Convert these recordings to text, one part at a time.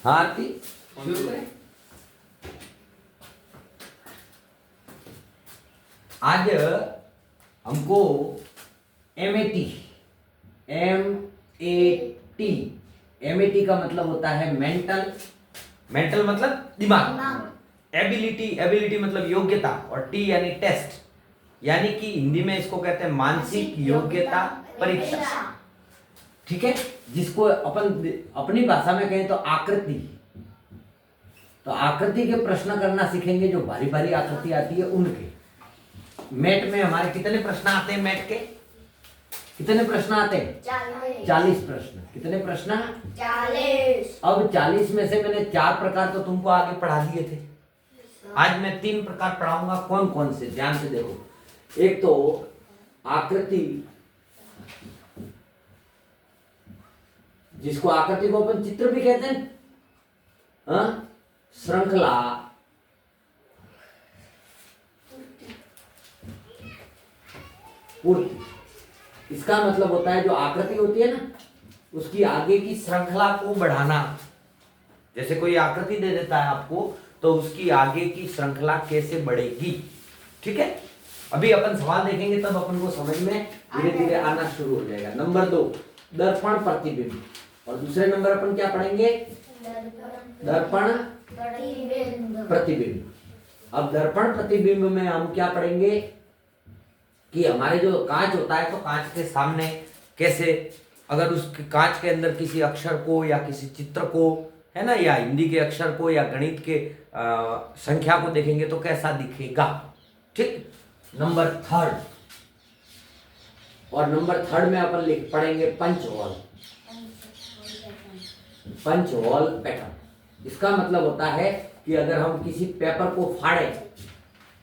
हाँ आरती शुरू करें। आज हमको एमएटी का मतलब होता है मेंटल मतलब दिमाग। एबिलिटी मतलब योग्यता, और टी यानी टेस्ट, यानी कि हिंदी में इसको कहते हैं मानसिक योग्यता परीक्षा। ठीक है, जिसको अपन अपनी भाषा में कहें तो आकृति। तो आकृति के प्रश्न करना सीखेंगे, जो भारी भारी आकृति आती है उनके। मैथ में हमारे कितने प्रश्न आते हैं? मैथ के कितने प्रश्न आते हैं? 40 प्रश्न। कितने प्रश्न? 40। अब 40 में से मैंने 4 प्रकार तो तुमको आगे पढ़ा दिए थे। आज मैं 3 प्रकार पढ़ाऊंगा। कौन कौन से? ध्यान से देखो। एक तो आकृति, जिसको आकृति को अपन चित्र भी कहते हैं। श्रृंखला, पूर्ति। इसका मतलब होता है जो आकृति होती है ना, उसकी आगे की श्रृंखला को बढ़ाना। जैसे कोई आकृति दे देता है आपको, तो उसकी आगे की श्रृंखला कैसे बढ़ेगी। ठीक है, अभी अपन सवाल देखेंगे तब अपन को समझ में धीरे धीरे आना शुरू हो जाएगा। नंबर 2 दर्पण प्रतिबिंब, और दूसरे नंबर अपन क्या पढ़ेंगे? दर्पण प्रतिबिंब। अब दर्पण प्रतिबिंब में हम क्या पढ़ेंगे कि हमारे जो कांच होता है, तो कांच के सामने कैसे, अगर उस कांच के अंदर किसी अक्षर को या किसी चित्र को, है ना, या हिंदी के अक्षर को या गणित के संख्या को देखेंगे तो कैसा दिखेगा। ठीक, नंबर 3 और नंबर 3 में अपन पढ़ेंगे पंचवॉल पैटर्न। इसका मतलब होता है कि अगर हम किसी पेपर को फाड़ें,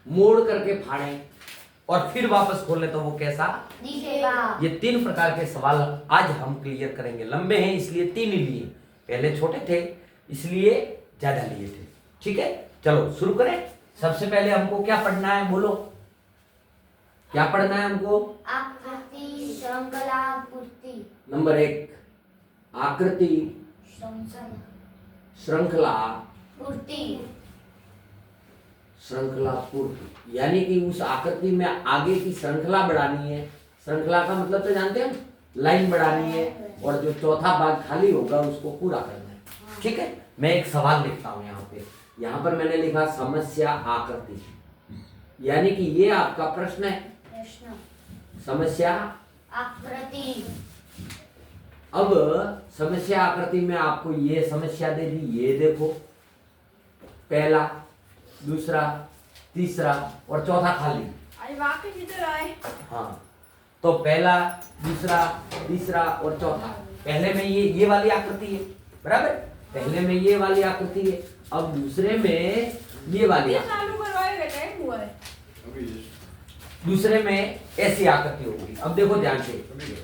मोड़ करके फाड़ें और फिर वापस खोलें तो वो कैसा दिखेगा। ये 3 प्रकार के सवाल आज हम क्लियर करेंगे। लंबे हैं इसलिए 3 ही लिए, पहले छोटे थे इसलिए ज्यादा लिए थे। ठीक है, चलो शुरू करें। सबसे पहले हमको क्या पढ़ना है? बोलो, क्या पढ़ना है हमको? आकृति, श्रृंखला, पूर्ति। नंबर 1 आकृति, श्रृंखला, पूर्ति। यानी कि उस आकृति में आगे की श्रृंखला बढ़ानी है। श्रृंखला का मतलब तो जानते हैं, लाइन बढ़ानी है, और जो चौथा भाग खाली होगा उसको पूरा करना है। ठीक है, मैं एक सवाल लिखता हूं यहाँ पे। यहाँ पर मैंने लिखा समस्या आकृति, यानी कि ये आपका प्रश्न है। समस्या आकृति। अब समस्या आकृति में आपको ये समस्या दे दी, ये देखो, पहला, दूसरा, तीसरा और चौथा खाली। अरे वाकई किधर आए? हाँ, तो पहला, दूसरा, तीसरा और चौथा। पहले में ये वाली आकृति है, बराबर। पहले में ये वाली आकृति है, अब दूसरे में ये वाली दूसरे में ऐसी आकृति होगी। अब देखो ध्यान से,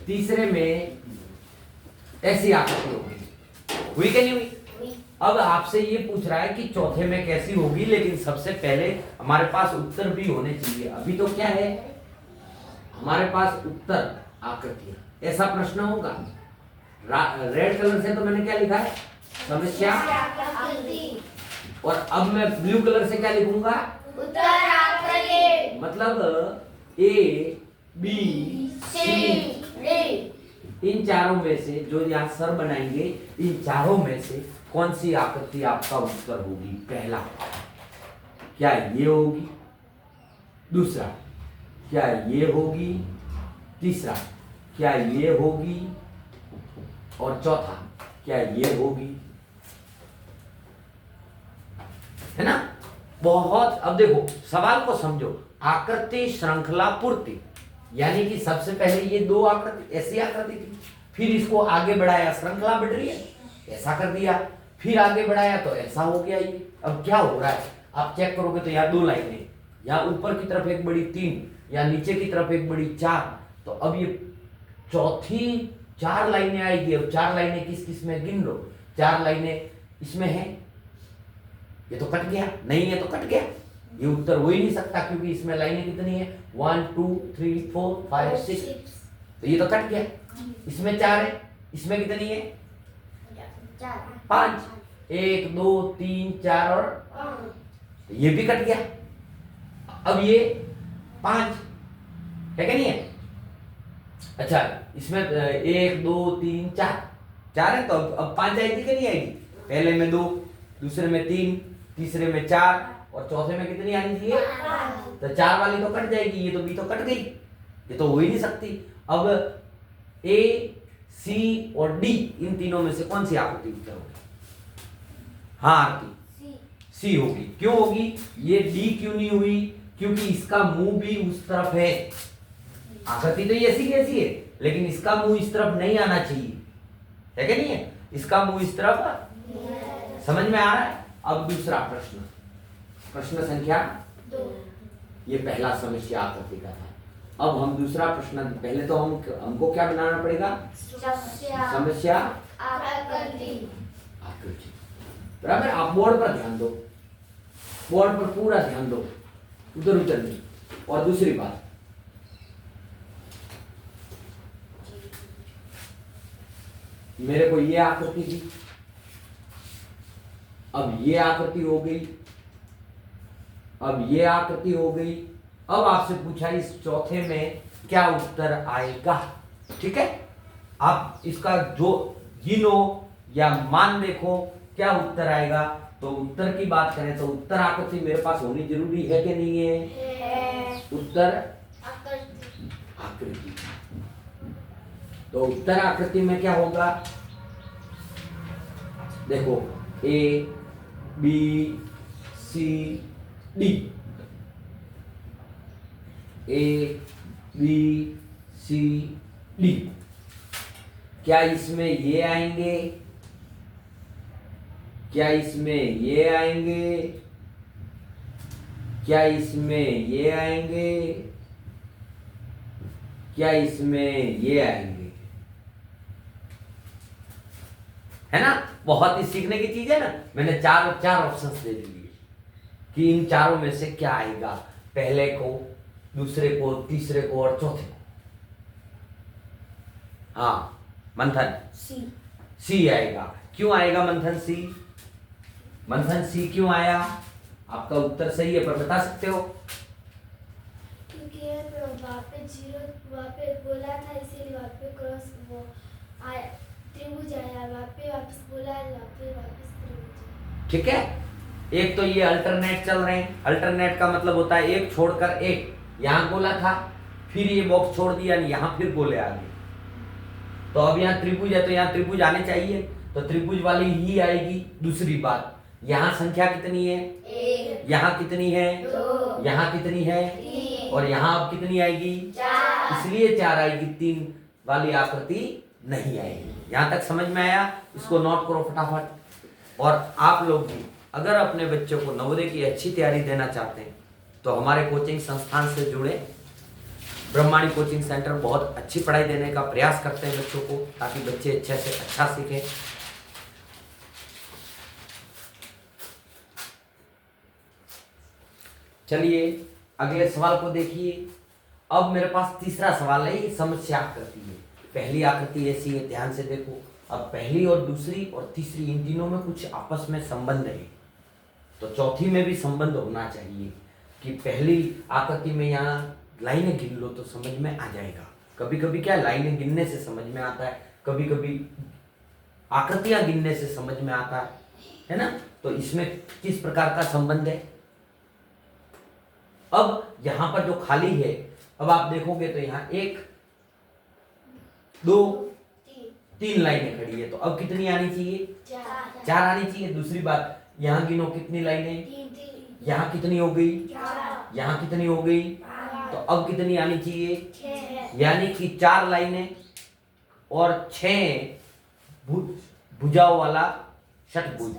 तीसरे में ऐसी आकृति होगी। हुई कि नहीं हुई? अब आपसे ये पूछ रहा है कि चौथे में कैसी होगी, लेकिन सबसे पहले हमारे पास उत्तर भी होने चाहिए। अभी तो क्या है हमारे पास? उत्तर आकृतियां। ऐसा प्रश्न होगा। रेड कलर से तो मैंने क्या लिखा है? समस्या। और अब मैं ब्लू कलर से क्या लिखूंगा? उत्तर आकृति। मतलब ए, बी, सी, डी। इन चारों में से जो यहाँ सर बनाएंगे, इन चारों में से कौन सी आकृति आपका उत्तर होगी? पहला, क्या ये होगी? दूसरा, क्या ये होगी? तीसरा, क्या ये होगी? और चौथा, क्या ये होगी? है ना? बहुत। अब देखो सवाल को समझो। आकृति, श्रृंखला, पूर्ति, यानी कि सबसे पहले ये 2 आकृति, ऐसी आकृति थी, फिर इसको आगे बढ़ाया, श्रृंखला बढ़ रही है, ऐसा कर दिया, फिर आगे बढ़ाया तो ऐसा हो गया ये। अब क्या हो रहा है आप चेक करोगे तो यहाँ 2 लाइनें, यहाँ ऊपर की तरफ एक बड़ी 3, यहाँ नीचे की तरफ एक बड़ी 4। तो अब ये चौथी 4 लाइनें आएगी। अब 4 लाइनें किस किस में गिन लो। 4 लाइनें इसमें है, ये तो कट गया, नहीं है तो कट गया, ये उत्तर हो ही नहीं सकता, क्योंकि इसमें लाइनें कितनी है? 1 2 3 4 5 6, तो ये तो कट गया। इसमें 4 है, इसमें कितनी है? 5। 1 2 3 4 और पाँच। ये भी कट गया। अब ये 5 है क्या नहीं है? अच्छा इसमें 1 2 3 4 है, तो अब 5 आएगी कि नहीं आएगी? पहले में 2, दूसरे में 3, तीसरे में 4 और चौथे में कितनी आनी चाहिए? तो 4 वाली तो कट जाएगी, ये तो बी तो कट गई, ये तो हो ही नहीं सकती। अब ए सी और डी इन तीनों में से कौन सी आकृति उत्तर होगी? हाँ आरती सी होगी। क्यों होगी? ये डी क्यों नहीं हुई? क्योंकि इसका मुंह भी उस तरफ है। आकृति तो ये ऐसी कैसी है, लेकिन इसका मुंह इस तरफ नहीं आना चाहिए, है क्या नहीं है? इसका मुंह इस तरफ, समझ में आ रहा है? अब दूसरा प्रश्न, प्रश्न संख्या 2। ये पहला समस्या आकृति का था। अब हम दूसरा प्रश्न, पहले तो हमको क्या बनाना पड़ेगा? समस्या आकृति। आकृति। बराबर। आप बोर्ड पर ध्यान दो, बोर्ड पर पूरा ध्यान दो, उधर उधर नहीं। और दूसरी बात, मेरे को ये आकृति दी, अब ये आकृति हो गई, अब ये आकृति हो गई। अब आपसे पूछा इस चौथे में क्या उत्तर आएगा? ठीक है, आप इसका जो गिनो या मान देखो क्या उत्तर आएगा। तो उत्तर की बात करें तो उत्तर आकृति मेरे पास होनी जरूरी है कि नहीं है? उत्तर आकृति। तो उत्तर आकृति में क्या होगा? देखो A B C D, A B C D. क्या इसमें ये आएंगे? क्या इसमें ये आएंगे? क्या इसमें ये आएंगे? क्या इसमें ये आएंगे? है ना? बहुत ही सीखने की चीज है ना। मैंने चार ऑप्शंस दे दिए कि इन चारों में से क्या आएगा, पहले को, दूसरे को, तीसरे को और चौथे को। हाँ मंथन, सी आएगा। क्यों आएगा मंथन सी? मंथन सी क्यों आया? आपका उत्तर सही है पर बता सकते हो? क्योंकि वहाँ पे 0 वहाँ पे बोला था, इसीलिए वहाँ पे क्रॉस वो आया, त्रिभुज आया, वहाँ पे वापस बोला, वहाँ पे वापस त्रिभुज। ठीक है, एक तो ये अल्टरनेट चल रहे हैं। अल्टरनेट का मतलब होता है एक छोड़कर एक। यहाँ गोला था, फिर ये बॉक्स छोड़ दिया, यहाँ फिर गोले आ गए। तो अब यहाँ त्रिभुज है तो यहाँ त्रिभुज आने चाहिए, तो त्रिभुज वाली ही आएगी। दूसरी बात, यहाँ संख्या कितनी है? 1, यहाँ कितनी है? 2, यहाँ कितनी है? 3 और यहाँ अब कितनी आएगी? 4। इसलिए 4 आएगी, 3 वाली आकृति नहीं आएगी। यहाँ तक समझ में आया? इसको नोट करो फटाफट। और आप लोग भी अगर अपने बच्चों को नवोदय की अच्छी तैयारी देना चाहते हैं तो हमारे कोचिंग संस्थान से जुड़े। ब्रह्माणी कोचिंग सेंटर बहुत अच्छी पढ़ाई देने का प्रयास करते हैं बच्चों को, ताकि बच्चे अच्छे से अच्छा सीखें। चलिए अगले सवाल को देखिए। अब मेरे पास तीसरा सवाल है, ये समस्या आकृति है। पहली आकृति ऐसी है, ध्यान से देखो। अब पहली और दूसरी और तीसरी इन तीनों में कुछ आपस में संबंध है, तो चौथी में भी संबंध होना चाहिए। कि पहली आकृति में यहाँ लाइनें गिन लो तो समझ में आ जाएगा। कभी कभी क्या लाइनें गिनने से समझ में आता है, कभी कभी आकृतियां गिनने से समझ में आता है ना। तो इसमें किस प्रकार का संबंध है? अब यहां पर जो खाली है, अब आप देखोगे तो यहाँ 1 2 3 लाइनें खड़ी है, तो अब कितनी आनी चाहिए? 4 आनी चाहिए। दूसरी बात, यहाँ गिनो कितनी लाइनें? यहाँ कितनी हो गई? यहाँ कितनी हो गई? तो अब कितनी आनी चाहिए? यानी कि 4 लाइनें और 6 भुजाओं वाला षटभुज।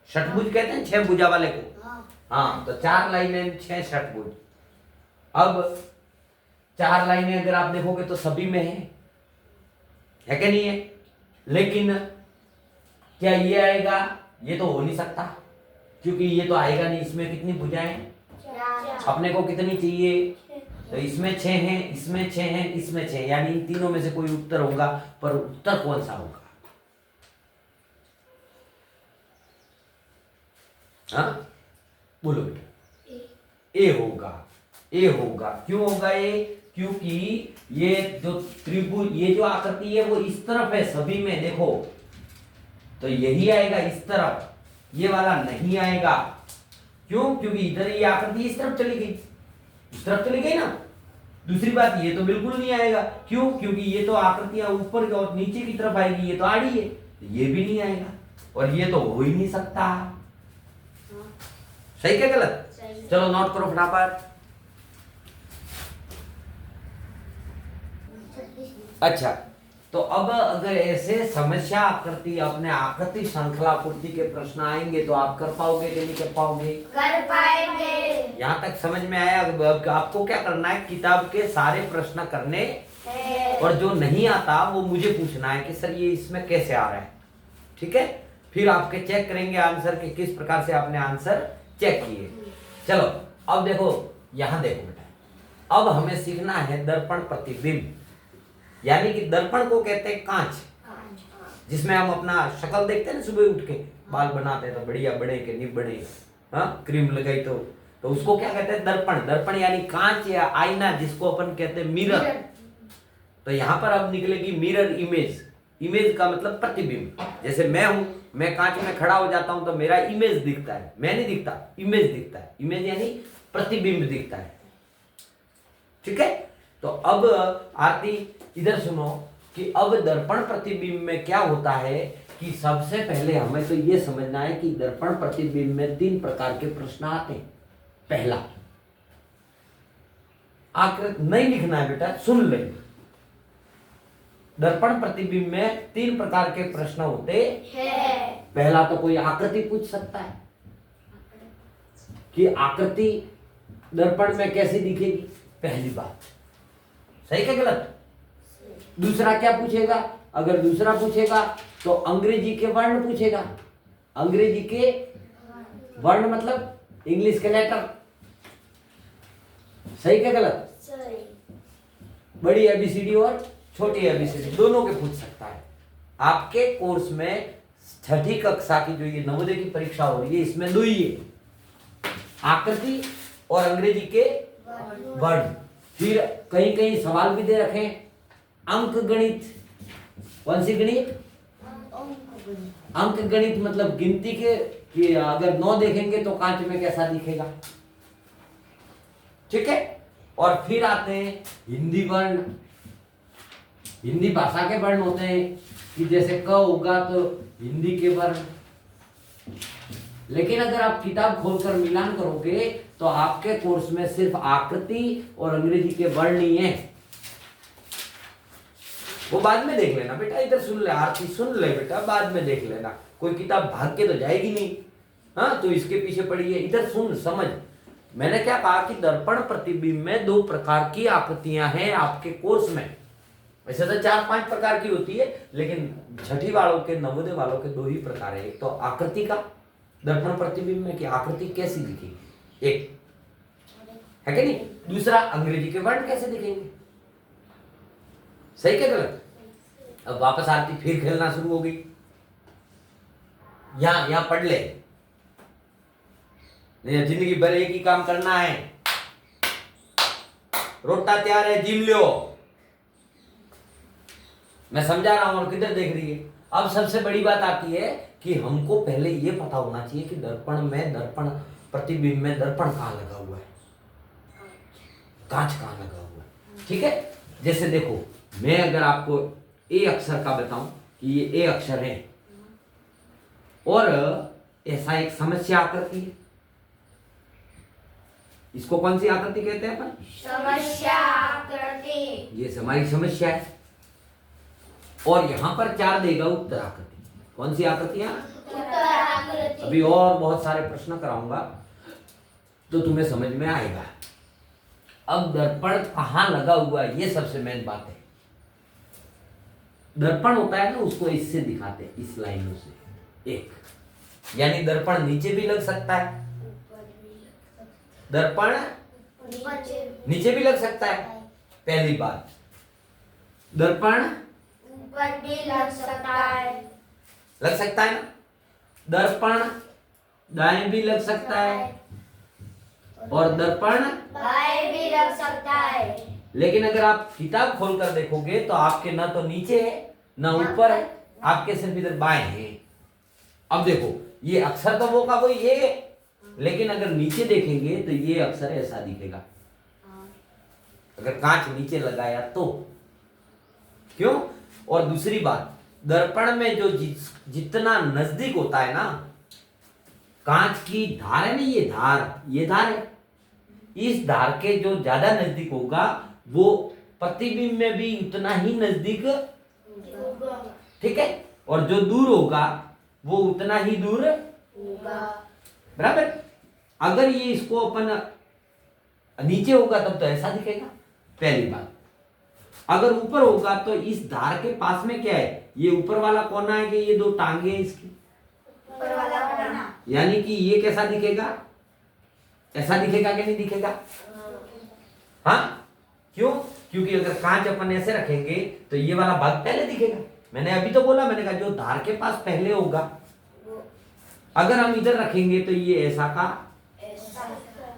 षटभुज कहते हैं 6 भुजा वाले को। हाँ, तो 4 लाइनें 6 षटभुज। अब 4 लाइनें अगर आप देखोगे तो सभी में है कि नहीं है? लेकिन क्या ये आएगा? ये तो हो नहीं सकता, क्योंकि ये तो आएगा नहीं। इसमें कितनी भुजाएं? अपने को कितनी चाहिए? तो इसमें 6 हैं, इसमें 6 हैं, इसमें 6, यानी इन तीनों में से कोई उत्तर होगा, पर उत्तर कौन सा होगा? हाँ बोलो बेटा, ए ए होगा, ए होगा। क्यों होगा ए? क्योंकि ये जो त्रिभुज, ये जो आकृति है वो इस तरफ है सभी में, देखो तो यही आएगा इस तरफ, ये वाला नहीं आएगा। क्यों? क्योंकि इधर ये आकृति इस तरफ चली गई, इस तरफ चली गई ना। दूसरी बात, ये तो बिल्कुल नहीं आएगा। क्यों? क्योंकि ये तो आकृतियां ऊपर की और नीचे की तरफ आएगी, ये तो आड़ी है, तो ये भी नहीं आएगा, और ये तो हो ही नहीं सकता। सही क्या गलत? सही। चलो नोट करो फटाफट। अच्छा, तो अब अगर ऐसे समस्या आकृति अपने आकृति श्रृंखला पूर्ति के प्रश्न आएंगे तो आप कर पाओगे कि नहीं कर पाओगे? कर पाएंगे। यहाँ तक समझ में आया? अब आपको क्या करना है, किताब के सारे प्रश्न करने है। और जो नहीं आता वो मुझे पूछना है कि सर ये इसमें कैसे आ रहा है। ठीक है, फिर आपके चेक करेंगे आंसर के किस प्रकार से आपने आंसर चेक किए। चलो अब देखो, यहाँ देखो बेटा, अब हमें सीखना है दर्पण प्रतिबिंब, यानी कि दर्पण को कहते हैं कांच, जिसमें हम अपना शक्ल देखते हैं ना, सुबह उठ के बाल बनाते हैं तो बढ़िया बड़े के नहीं बड़े, हाँ क्रीम लगाई तो उसको क्या कहते हैं? दर्पण। दर्पण यानी कांच या आईना, जिसको अपन कहते हैं मिरर। तो यहाँ पर अब निकलेगी मिरर इमेज। इमेज का मतलब प्रतिबिंब। जैसे मैं हूं, मैं कांच में खड़ा हो जाता हूं तो मेरा इमेज दिखता है, मैं नहीं दिखता, इमेज दिखता है। इमेज यानी प्रतिबिंब दिखता है। ठीक है, तो अब आरती इधर सुनो कि अब दर्पण प्रतिबिंब में क्या होता है कि सबसे पहले हमें तो ये समझना है कि दर्पण प्रतिबिंब में 3 प्रकार के प्रश्न आते हैं। पहला, आकृति नहीं लिखना है बेटा, सुन ले। दर्पण प्रतिबिंब में 3 प्रकार के प्रश्न होते हैं। पहला तो कोई आकृति पूछ सकता है कि आकृति दर्पण में कैसी दिखेगी, पहली बात। सही क्या गलत? दूसरा क्या पूछेगा? अगर दूसरा पूछेगा तो अंग्रेजी के वर्ण पूछेगा। अंग्रेजी के वर्ण मतलब इंग्लिश के लेटर। सही क्या गलत? सही। बड़ी एबीसीडी और छोटी एबीसीडी दोनों के पूछ सकता है। आपके कोर्स में 6ठी कक्षा की जो ये नवोदय की परीक्षा हो रही है, इसमें 2 ही है, आकृति और अंग्रेजी के वर्ण। फिर कहीं कहीं सवाल भी दे रखे, अंक गणित। कौन सी गणित? अंक गणित मतलब गिनती के, कि अगर 9 देखेंगे तो कांच में कैसा दिखेगा। ठीक है, और फिर आते हैं हिंदी वर्ण। हिंदी भाषा के वर्ण होते हैं कि जैसे क होगा तो हिंदी के वर्ण। लेकिन अगर आप किताब खोलकर मिलान करोगे तो आपके कोर्स में सिर्फ आकृति और अंग्रेजी के वर्ण ही है। वो बाद में देख लेना बेटा, इधर सुन ले आरती, सुन ले बेटा, बाद में देख लेना। कोई किताब भाग के तो जाएगी नहीं, हाँ तो इसके पीछे पड़ी है। इधर सुन, समझ। मैंने क्या कहा कि दर्पण प्रतिबिंब में 2 प्रकार की आकृतियां हैं आपके कोर्स में। वैसे तो 4-5 प्रकार की होती है, लेकिन 6ठी वालों के, नवोदय वालों के 2 ही प्रकार है। एक तो आकृति का, दर्पण प्रतिबिंब में कि आकृति कैसी दिखेगी, एक है कि नहीं। दूसरा, अंग्रेजी के वर्ण कैसे दिखेंगे। सही क्या गलत? अब वापस आरती फिर खेलना शुरू हो गई। यहां पढ़ ले, नहीं जिंदगी भर एक ही काम करना है। रोटा तैयार है, जिम लो। मैं समझा रहा हूं और किधर देख रही है। अब सबसे बड़ी बात आती है कि हमको पहले ये पता होना चाहिए कि दर्पण में, दर्पण प्रतिबिंब में दर्पण कहाँ लगा हुआ है, कांच कहाँ लगा हुआ है। ठीक है, जैसे देखो, मैं अगर आपको ए अक्षर का बताऊं कि ये ए अक्षर है और ऐसा एक समस्या आकृति है, इसको कौन सी आकृति कहते हैं अपन? समस्या आकृति। ये हमारी समस्या है। और यहां पर 4 देगा उत्तर आकृति। कौन सी आकृतियां? उत्तर आकृति। अभी और बहुत सारे प्रश्न कराऊंगा तो तुम्हें समझ में आएगा। अब दर्पण कहां लगा हुआ है, ये सबसे मेन बात है। दर्पण होता है ना, उसको इससे दिखाते हैं, इस लाइनों से एक, यानी दर्पण नीचे भी लग सकता है, दर्पण नीचे भी लग सकता है। पहली बात, दर्पण ऊपर भी लग सकता है। लग सकता है ना। दर्पण दाएं भी लग सकता है और दर्पण बाएं भी लग सकता है। लेकिन अगर आप किताब खोलकर देखोगे तो आपके ना तो नीचे है ना ऊपर है, आपके सिर्फ इधर बाएं है। अब देखो ये अक्षर तो वो का वो ये है, लेकिन अगर नीचे देखेंगे तो ये अक्षर ऐसा दिखेगा अगर कांच नीचे लगाया तो। क्यों? और दूसरी बात, दर्पण में जो जितना नजदीक होता है ना, कांच की धार है ना, ये धार है, इस धार के जो ज्यादा नजदीक होगा वो प्रतिबिंब में भी उतना ही नजदीक, ठीक है, और जो दूर होगा वो उतना ही दूर बराबर। अगर ये इसको अपन नीचे होगा तब तो ऐसा दिखेगा, पहली बात। अगर ऊपर होगा तो इस धार के पास में क्या है, ये ऊपर वाला कोना है कि ये दो टांगे हैं इसकी, ऊपर वाला कोना, यानी कि ये कैसा दिखेगा, ऐसा दिखेगा कि नहीं दिखेगा? हाँ, क्यों? क्योंकि अगर कांच अपन ऐसे रखेंगे तो ये वाला भाग पहले दिखेगा। मैंने अभी तो बोला, मैंने कहा जो धार के पास पहले होगा, अगर हम इधर रखेंगे तो ये ऐसा का ऐसा।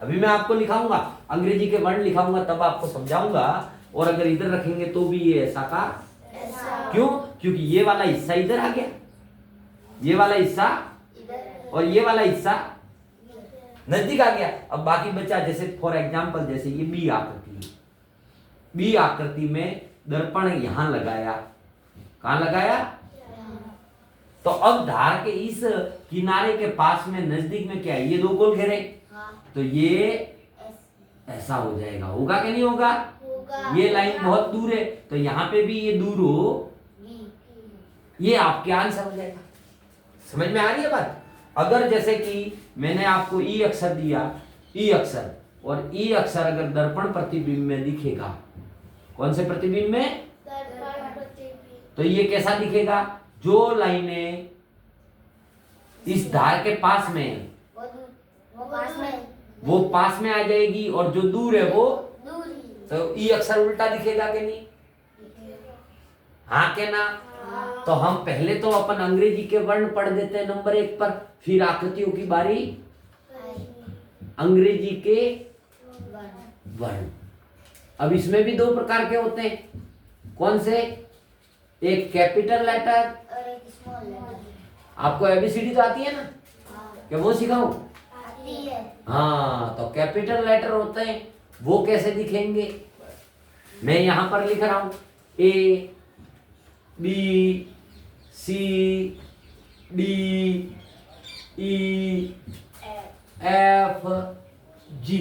अभी मैं आपको लिखाऊंगा, अंग्रेजी के वर्ण लिखाऊंगा तब आपको समझाऊंगा। और अगर इधर रखेंगे तो भी ये ऐसा का ऐसा। क्यों? क्योंकि ये वाला हिस्सा इधर आ गया, ये वाला हिस्सा इधर और ये वाला हिस्सा नजदीक आ गया। अब बाकी बचा, जैसे फॉर एग्जांपल जैसे ये बी आकृति है, बी आकृति में दर्पण यहां लगाया, कहां लगाया? तो अब धार के इस किनारे के पास में नजदीक में क्या है, ये दो गोल घेरे, तो ये ऐसा हो जाएगा, होगा कि नहीं होगा? ये लाइन बहुत दूर है तो यहाँ पे भी ये दूर हो, ये आपके आंसर हो जाएगा। समझ में आ रही है बात? अगर जैसे कि मैंने आपको ई अक्षर दिया, ई अक्षर, और ई अक्षर अगर दर्पण प्रतिबिंब में दिखेगा, कौन से प्रतिबिंब में? दर्पण प्रतिबिंब। तो ये कैसा दिखेगा? जो लाइनें इस धार के पास में है वो पास में आ जाएगी, और जो दूर है वो दूरी। तो ई अक्षर उल्टा दिखेगा कि नहीं? हाँ के ना? तो हम पहले तो अपन अंग्रेजी के वर्ण पढ़ देते हैं नंबर 1 पर, फिर आकृतियों की बारी अंग्रेजी के वर्ण। अब इसमें भी दो प्रकार के होते हैं, कौन से? एक कैपिटल लेटर, और एक स्मॉल लेटर। आपको एबीसीडी तो आती है ना, क्या वो सिखाऊं? आती है। हाँ, तो कैपिटल लेटर होते हैं, वो कैसे दिखेंगे? मैं यहां पर लिख रहा हूं A B C D E F G.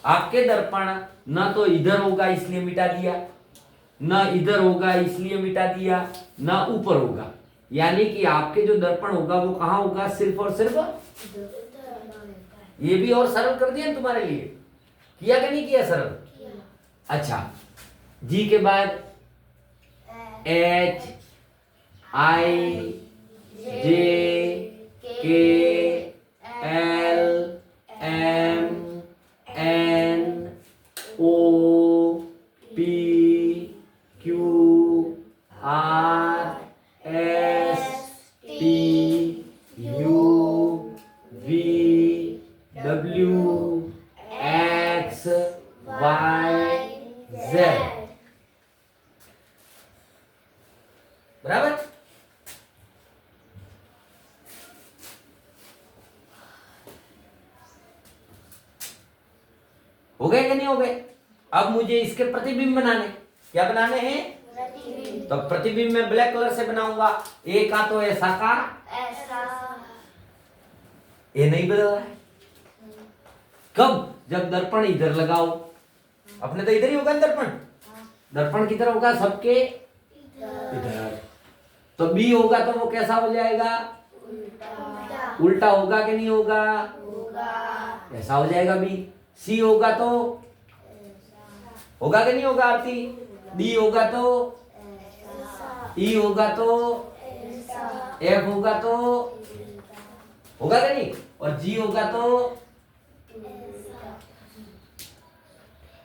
आपके दर्पण ना तो इधर होगा इसलिए मिटा दिया, ना इधर होगा इसलिए मिटा दिया, ना ऊपर होगा, यानी कि आपके जो दर्पण होगा वो कहां होगा? सिर्फ और सिर्फ। ये भी और सरल कर दिया तुम्हारे लिए, किया कि नहीं किया सरल? अच्छा, जी के बाद H I J K L M N O P Q R S T U V W X Y Z. बराबर? हो गए कि नहीं हो गए? अब मुझे इसके प्रतिबिंब बनाने, क्या बनाने हैं? प्रतिबिंब। तो प्रतिबिंब में ब्लैक कलर से बनाऊंगा, ए का तो ऐसा का ऐसा। ये नहीं बदल रहा है। कब? जब दर्पण इधर लगाओ, अपने तो इधर ही होगा दर्पण, दर्पण किधर होगा? सबके इधर। तो बी होगा तो वो कैसा हो जाएगा? उल्टा। उल्टा होगा कि नहीं होगा? होगा। ऐसा हो जाएगा बी। सी होगा तो होगा कि नहीं होगा आरती? डी होगा तो, ई होगा तो, एफ होगा तो होगा कि नहीं? और जी होगा तो।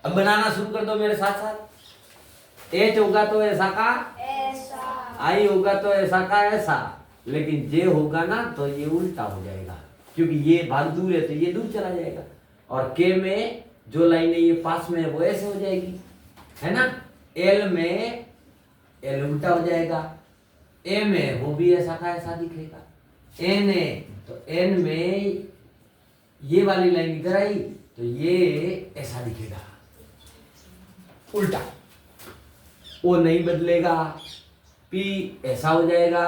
अब बनाना शुरू कर दो मेरे साथ साथ। एच होगा तो ऐसा का, ऐसा। आई होगा तो ऐसा का ऐसा, लेकिन जे होगा ना तो ये उल्टा हो जाएगा, क्योंकि ये भाग दूर है तो ये दूर चला जाएगा। और के में जो लाइन है ये पास में है वो ऐसे हो जाएगी, है ना। एल में एल उल्टा हो जाएगा, ए में वो भी ऐसा का ऐसा दिखेगा, एन है तो एन में ये वाली लाइन इधर आई तो ये ऐसा दिखेगा उल्टा, ओ नहीं बदलेगा, पी ऐसा हो जाएगा,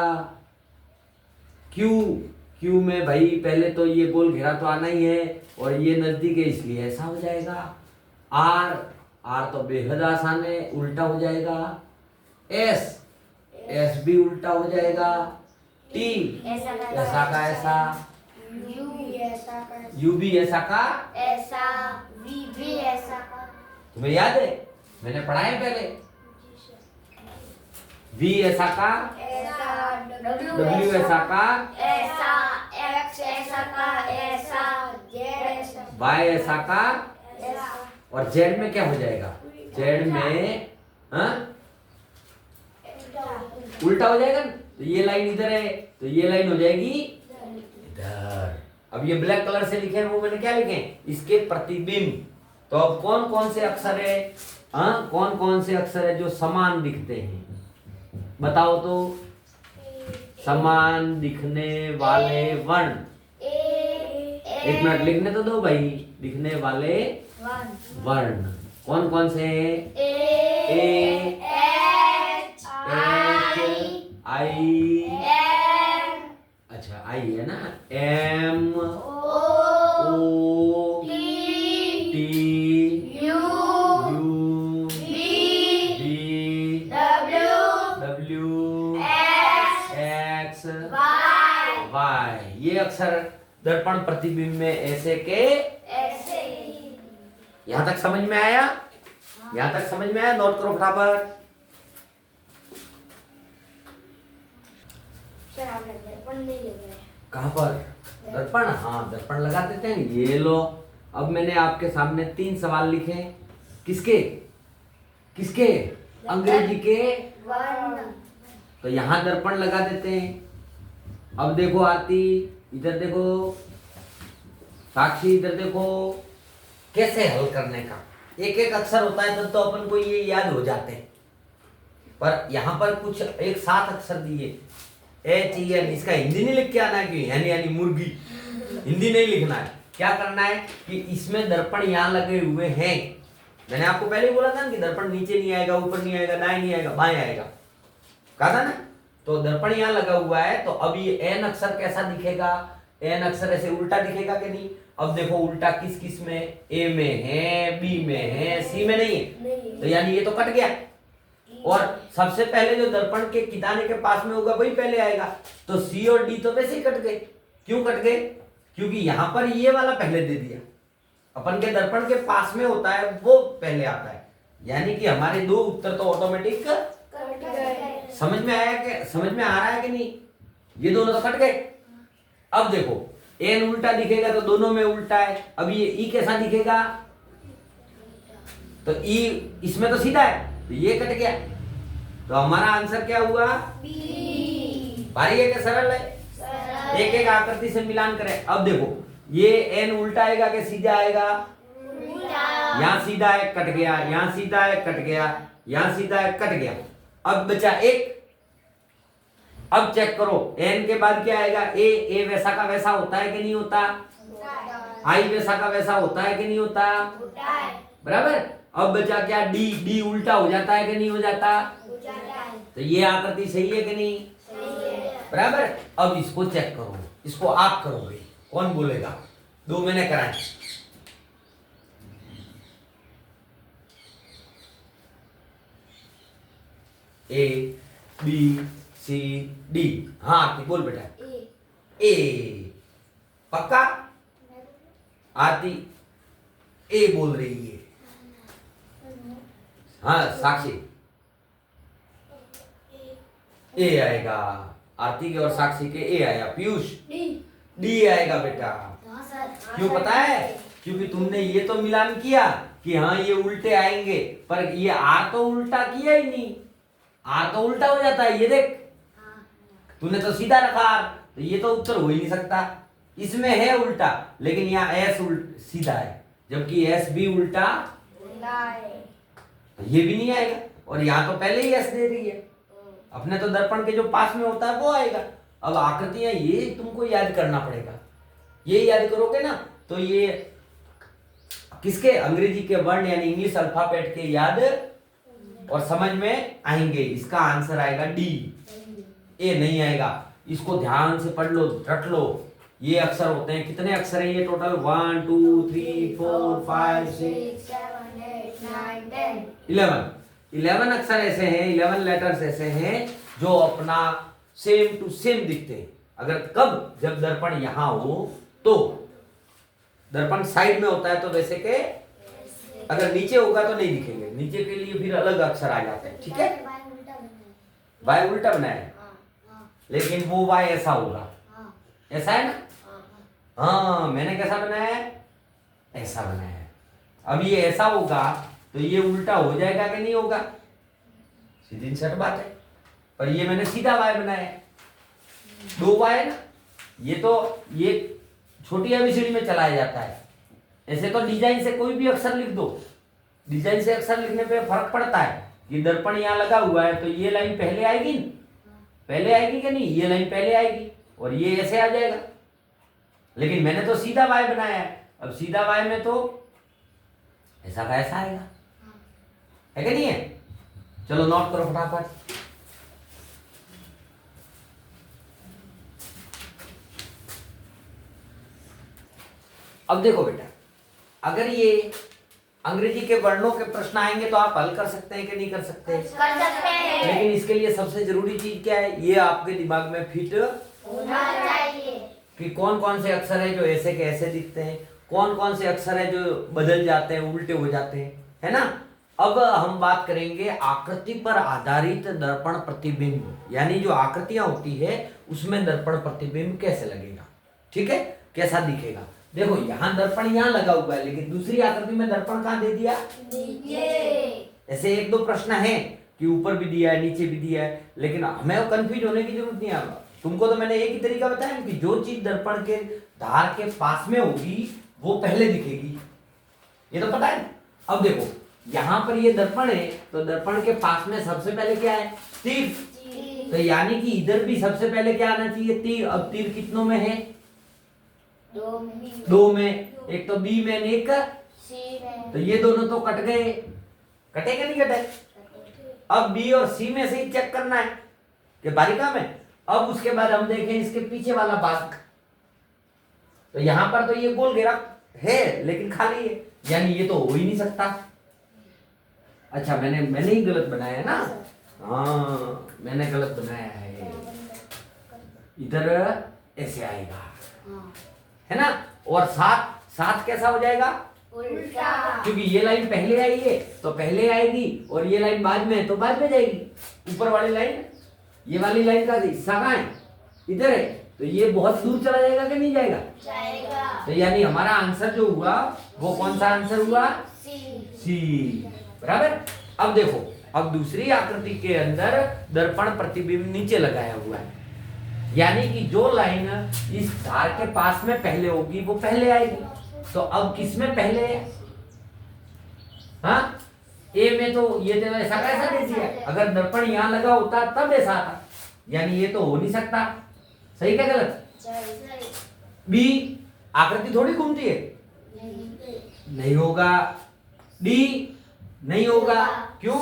क्यू में भाई पहले तो ये गोल घेरा तो आना ही है और ये नजदीक है इसलिए ऐसा हो जाएगा, आर तो बेहद आसान है उल्टा हो जाएगा, एस भी उल्टा हो जाएगा, टी ऐसा का ऐसा, यू भी ऐसा का ऐसा, वी भी ऐसा का। तुम्हें याद है मैंने पढ़ाया पहले, वी ऐसा का, डब्ल्यू ऐसा का, ऐसा, एक्स ऐसा का, ऐसा, जेड ऐसा, वाई ऐसा का, ऐसा, और जेड में क्या हो जाएगा, जेड में उल्टा हो जाएगा ना। तो ये लाइन इधर है तो ये लाइन हो जाएगी इधर। अब ये ब्लैक कलर से लिखे हैं वो मैंने क्या लिखे, इसके प्रतिबिंब। तो अब कौन कौन से अक्षर है, कौन कौन से अक्षर है जो समान दिखते हैं, बताओ तो। समान दिखने वाले वर्ण, एक मिनट लिखने तो दो भाई, दिखने वाले वर्ण कौन कौन से हैं, ए, एच, आई, अच्छा आई है ना, M, O, T, U, V, W, X, Y. ये अक्षर दर्पण प्रतिबिंब में ऐसे के ऐसे। यहां तक समझ में आया, यहां तक समझ में आया, नोट करो फटाफट। कहां पर, दर्पण, हाँ दर्पण लगा देते हैं। ये लो, अब मैंने आपके सामने 3 सवाल लिखे, किसके किसके, अंग्रेजी के, तो यहां दर्पण लगा देते हैं। अब देखो आरती, इधर देखो, साक्षी इधर देखो, कैसे हल करने का, एक एक अक्षर होता है तो अपन को ये याद हो जाते हैं, पर यहाँ पर कुछ एक 7 अक्षर दिए, HEN, इसका हिंदी नहीं लिख के आना है कि यानी मुर्गी, हिंदी नहीं लिखना है। क्या करना है कि इसमें दर्पण यहाँ लगे हुए हैं, मैंने आपको पहले ही बोला था कि दर्पण नीचे नहीं आएगा, ऊपर नहीं आएगा, दाएं नहीं आएगा, बाएं आएगा, कहा था ना। तो दर्पण यहाँ लगा हुआ है तो अब ये एन अक्षर कैसा दिखेगा, एन अक्षर ऐसे उल्टा दिखेगा कि नहीं। अब देखो उल्टा किस किस में, ए में है, बी में है, सी में नहीं है, तो यानी ये तो कट गया। और सबसे पहले जो दर्पण के किताने के पास में होगा वही पहले आएगा, तो सी और डी तो वैसे ही कट गए। क्यों कट गए, क्योंकि यहां पर ये वाला पहले दे दिया, अपन के दर्पण के पास में होता है वो पहले आता है, यानी कि हमारे 2 उत्तर तो ऑटोमेटिक समझ में आया कि, समझ में आ रहा है कि नहीं, ये दोनों तो कट गए। अब देखो एन उल्टा दिखेगा तो दोनों में उल्टा है। अब ये ई कैसा दिखेगा, तो ई इसमें तो सीधा है तो ये कट गया, तो हमारा आंसर क्या हुआ, भारी है क्या सरल है, एक एक आकृति से मिलान करें। अब देखो ये एन उल्टा आएगा कि सीधा आएगा, यहाँ सीधा है कट गया, यहाँ सीधा है कट गया, यहाँ सीधा है कट गया। अब बचा एक, अब चेक करो एन के बाद क्या आएगा, ए वैसा का वैसा होता है कि नहीं होता, आई वैसा का वैसा होता है कि नहीं होता, बराबर। अब बचा क्या, डी उल्टा हो जाता है कि नहीं हो जाता, तो ये आकृति सही है कि नहीं, बराबर। अब इसको चेक करो, इसको आप करोगे, कौन बोलेगा, 2 मैंने कराए। ए बी सी डी, हाँ आरती बोल बेटा, ए पक्का, आरती ए बोल रही है, हाँ साक्षी ए आएगा, आरती के और साक्षी के ए आया, पीयूष डी आएगा बेटा। क्यों पता है, क्योंकि तुमने ये तो मिलान किया कि हाँ ये उल्टे आएंगे, पर ये आर तो उल्टा किया ही नहीं, आर तो उल्टा हो जाता है, ये देख तूने तो सीधा रखा आर, तो ये तो उत्तर हो ही नहीं सकता। इसमें है उल्टा, लेकिन यहाँ एस सीधा है, जबकि एस भी उल्टा, तो ये भी नहीं आएगा। और यहाँ तो पहले ही एस दे रही है, अपने तो दर्पण के जो पास में होता है वो आएगा। अब आकृतियां ये तुमको याद करना पड़ेगा, ये याद करोगे ना तो ये किसके, अंग्रेजी के वर्ण यानी इंग्लिश अल्फाबेट के याद और समझ में आएंगे। इसका आंसर आएगा डी, ए नहीं आएगा। इसको ध्यान से पढ़ लो, रट लो। ये अक्षर होते हैं, कितने अक्षर हैं ये टोटल, 1 2 3 4 5 6 7 8 9 10 11 अक्षर ऐसे हैं, 11 लेटर्स ऐसे हैं जो अपना सेम टू सेम दिखते हैं। अगर कब, जब दर्पण यहां हो, तो दर्पण साइड में होता है तो वैसे के, अगर नीचे होगा तो नहीं दिखेंगे, नीचे के लिए फिर अलग अक्षर आ जाते हैं। ठीक है, वाई उल्टा बनाया है, लेकिन वो वाई ऐसा होगा, ऐसा है ना। हाँ, मैंने कैसा बनाया है, ऐसा बनाया है। अब ये ऐसा होगा तो ये उल्टा हो जाएगा कि नहीं होगा, सीधी सट बात है। पर ये मैंने सीधा वाई बनाया है, 2 वाई ना। ये तो ये छोटी एबीसीडी में चलाया जाता है। ऐसे तो डिजाइन से कोई भी अक्षर लिख दो, डिजाइन से अक्षर लिखने पे फर्क पड़ता है। ये दर्पण यहाँ लगा हुआ है तो ये लाइन पहले आएगी, पहले आएगी कि नहीं, ये लाइन पहले आएगी और ये ऐसे आ जाएगा। लेकिन मैंने तो सीधा वाई बनाया है, अब सीधा वाई में तो ऐसा का ऐसा आएगा, है कि नहीं है। चलो नोट करो फटाफट। अब देखो बेटा, अगर ये अंग्रेजी के वर्णों के प्रश्न आएंगे तो आप हल कर सकते हैं कि नहीं कर सकते, कर सकते हैं। लेकिन इसके लिए सबसे जरूरी चीज क्या है, ये आपके दिमाग में फिट होना चाहिए कि कौन कौन से अक्षर है जो ऐसे के ऐसे दिखते हैं, कौन कौन से अक्षर है जो बदल जाते हैं, उल्टे हो जाते हैं, है ना। अब हम बात करेंगे आकृति पर आधारित दर्पण प्रतिबिंब, यानी जो आकृतियां होती है उसमें दर्पण प्रतिबिंब कैसे लगेगा। ठीक है, कैसा दिखेगा। देखो यहाँ दर्पण यहाँ लगा हुआ है, लेकिन दूसरी आकृति में दर्पण कहाँ दे दिया, ऐसे 1-2 प्रश्न है कि ऊपर भी दिया है नीचे भी दिया है, लेकिन हमें कंफ्यूज होने की जरूरत नहीं है। तुमको तो मैंने एक ही तरीका बताया कि जो चीज दर्पण के धार के पास में होगी वो पहले दिखेगी, ये तो पता है। अब देखो यहाँ पर ये दर्पण है तो दर्पण के पास में सबसे पहले क्या है, तीर, तो यानी कि इधर भी सबसे पहले क्या आना चाहिए, तीर। अब तीर कितनों में है, 2 में, एक तो बी में एक सी में, तो ये दोनों तो कट गए, कटे कि नहीं कटे। अब बी और सी में से ही चेक करना है कि बारीका में। अब उसके बाद हम देखें इसके पीछे वाला भाग, तो यहां पर तो ये गोल घेरा है लेकिन खाली है, यानी ये तो हो ही नहीं सकता। अच्छा मैंने ही गलत बनाया है ना, हाँ मैंने गलत बनाया है, इधर ऐसे आएगा, है ना। और 7 कैसा हो जाएगा, उल्टा, क्योंकि ये लाइन पहले आई है तो पहले आएगी और ये लाइन बाद में है तो बाद में जाएगी। ऊपर वाली लाइन, ये वाली लाइन का हिस्सा कहाँ है, इधर है, तो ये बहुत दूर चला जाएगा कि नहीं जाएगा, जाएगा। तो यानी हमारा आंसर जो हुआ वो कौन सा आंसर हुआ, सी, बराबर। अब देखो, अब दूसरी आकृति के अंदर दर्पण प्रतिबिंब नीचे लगाया हुआ है, यानी कि जो लाइन इस धार के पास में पहले होगी वो पहले आएगी। तो अब किसमें पहले है, हाँ ए में, तो ये तो ऐसा कैसा दे दिया, अगर दर्पण यहाँ लगा होता तब ऐसा आता, यानी ये तो हो नहीं सकता। सही क्या गलत, बी आकृति थोड़ी घूमती है, नहीं होगा, डी नहीं होगा, क्यों,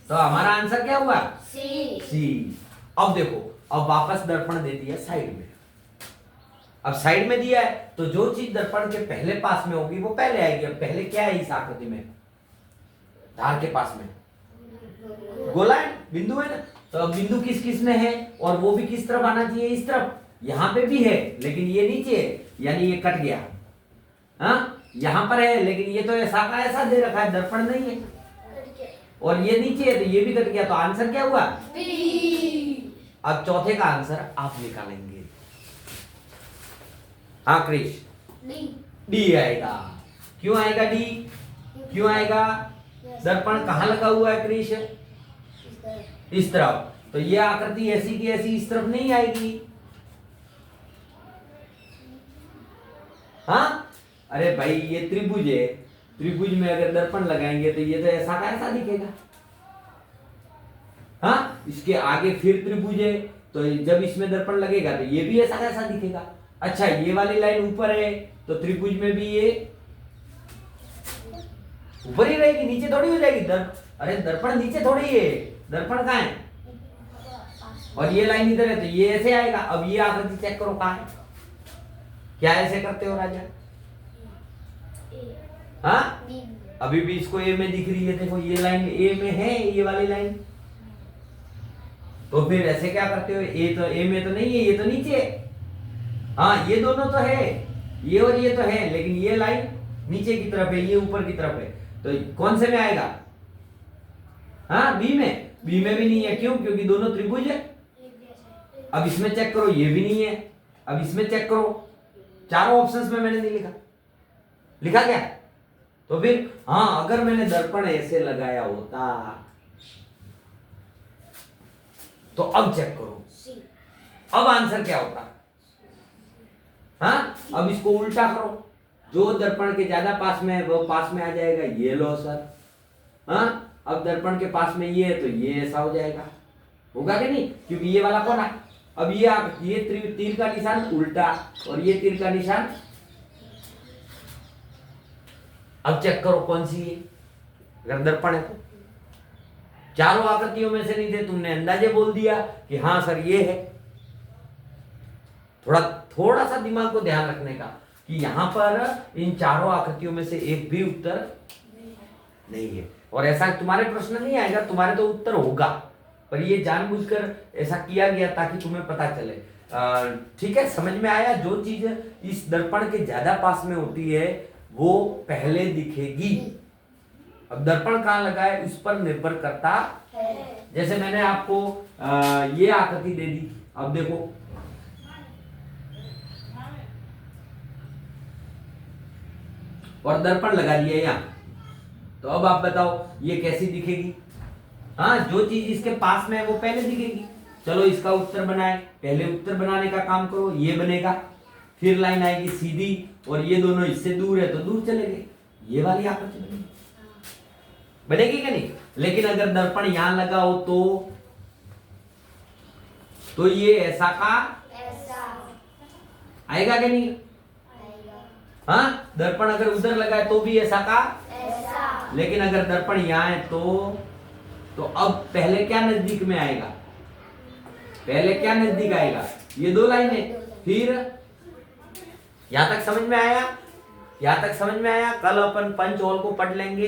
तो हमारा आंसर क्या हुआ, सी। अब देखो, अब वापस दर्पण दे दिया साइड में, अब साइड में दिया है तो जो चीज दर्पण के पहले पास में होगी वो पहले आएगी। अब पहले क्या है इस आकृति में, धार के पास में गोला है, बिंदु है ना, तो अब बिंदु किस किस में है और वो भी किस तरफ आना चाहिए, इस तरफ। यहाँ पे भी है लेकिन ये नीचे है, यानी ये कट गया। हाँ यहाँ पर है लेकिन ये तो ऐसा का ऐसा दे रखा है, दर्पण नहीं है, और ये नीचे है तो ये भी कट गया, तो आंसर क्या हुआ, अब चौथे का आंसर आप निकालेंगे। हाँ क्रिश, डी आएगा। क्यों आएगा डी, क्यों आएगा, दर्पण कहाँ लगा हुआ है क्रिश, इस तरफ, तो ये आकृति ऐसी की ऐसी इस तरफ नहीं आएगी। हाँ, अरे भाई ये त्रिभुज है, त्रिभुज में अगर दर्पण लगाएंगे तो ये तो ऐसा का ऐसा दिखेगा। हाँ, इसके आगे फिर त्रिभुज है, तो जब इसमें दर्पण लगेगा तो ये भी ऐसा का ऐसा दिखेगा। अच्छा, ये वाली लाइन ऊपर है तो त्रिभुज में भी ये ऊपर ही रहेगी, नीचे थोड़ी हो जाएगी। अरे दर्पण नीचे थोड़ी है, दर्पण कहाँ है? और ये लाइन इधर है तो ये ऐसे आएगा। अब ये आकृति चेक करो कहाँ है, क्या ऐसे करते हो राजा? हाँ, अभी भी इसको ए में दिख रही है, देखो ये लाइन ए में है, ये वाली लाइन। तो फिर ऐसे क्या करते हो? ए तो ए में तो नहीं है, ये तो नीचे है। हाँ, ये दोनों तो है, ये और ये तो है, लेकिन ये लाइन नीचे की तरफ है, ये ऊपर की तरफ है। तो कौन से में आएगा? हाँ, बी में। बी में भी नहीं है, क्यों? क्योंकि दोनों त्रिभुज है। अब इसमें चेक करो, ये भी नहीं है। अब इसमें चेक करो, चारों ऑप्शंस में मैंने नहीं लिखा, लिखा क्या? तो फिर हाँ, अगर मैंने दर्पण ऐसे लगाया होता तो अब चेक करो, अब आंसर क्या होता? हाँ, अब इसको उल्टा करो, जो दर्पण के ज्यादा पास में है वो पास में आ जाएगा, ये लो सर। हाँ, अब दर्पण के पास में ये है तो ये ऐसा हो जाएगा, होगा कि नहीं? क्योंकि ये वाला कौन है? अब ये तीर का निशान उल्टा और ये तीर का निशान। अब चेक करो कौन सी है, अगर दर्पण है तो। चारों आकृतियों में से नहीं थे, तुमने अंदाजे बोल दिया कि हाँ सर ये है। थोड़ा सा दिमाग को ध्यान रखने का कि यहां पर इन चारों आकृतियों में से एक भी उत्तर नहीं है। और ऐसा तुम्हारे प्रश्न नहीं आएगा, तुम्हारे तो उत्तर होगा, पर ये जानबूझकर ऐसा किया गया ताकि तुम्हें पता चले। ठीक है, समझ में आया? जो चीज इस दर्पण के ज्यादा पास में होती है वो पहले दिखेगी। अब दर्पण कहाँ लगा है उस पर निर्भर करता है। जैसे मैंने आपको ये आकृति दे दी, अब देखो और दर्पण लगा दिया यहाँ, तो अब आप बताओ ये कैसी दिखेगी? हाँ, जो चीज इसके पास में है वो पहले दिखेगी। चलो इसका उत्तर बनाए, पहले उत्तर बनाने का काम करो, ये बनेगा, फिर लाइन आएगी सीधी और ये दोनों इससे दूर है तो दूर चले गए, ये वाली आकृति बनेगी। बनेगी क्या नहीं? लेकिन अगर दर्पण यहां लगा हो तो ये ऐसा का ऐसा आएगा क्या नहीं? हाँ, दर्पण अगर उधर लगा है तो भी ऐसा का ऐसा। लेकिन अगर दर्पण यहां है तो अब पहले क्या नजदीक में आएगा? पहले क्या नजदीक आएगा? ये दो लाइनें। फिर यहां तक समझ में आया? यहां तक समझ में आया? कल अपन पंचहोल को पढ़ लेंगे।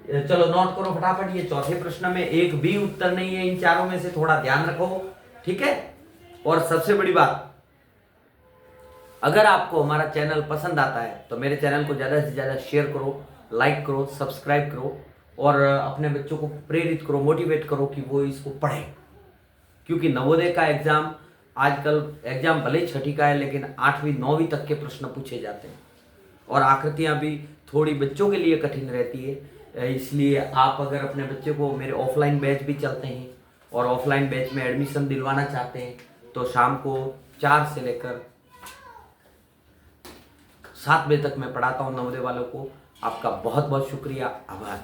चलो नोट करो फटाफट, ये चौथे प्रश्न में एक भी उत्तर नहीं है इन चारों में से, थोड़ा ध्यान रखो, ठीक है? और सबसे बड़ी बात, अगर आपको हमारा चैनल पसंद आता है तो मेरे चैनल को ज्यादा से ज्यादा शेयर करो, लाइक करो, सब्सक्राइब करो और अपने बच्चों को प्रेरित करो, मोटिवेट करो कि वो इसको पढ़ें। क्योंकि नवोदय का एग्जाम आजकल एग्जाम भले ही छठी का है लेकिन 8वीं 9वीं तक के प्रश्न पूछे जाते हैं और आकृतियां भी थोड़ी बच्चों के लिए कठिन रहती है। इसलिए आप अगर अपने बच्चे को, मेरे ऑफलाइन बैच भी चलते हैं और ऑफलाइन बैच में एडमिशन दिलवाना चाहते हैं तो शाम को 4 से लेकर 7 बजे तक मैं पढ़ाता हूँ नवोदय वालों को। आपका बहुत बहुत शुक्रिया, आभार।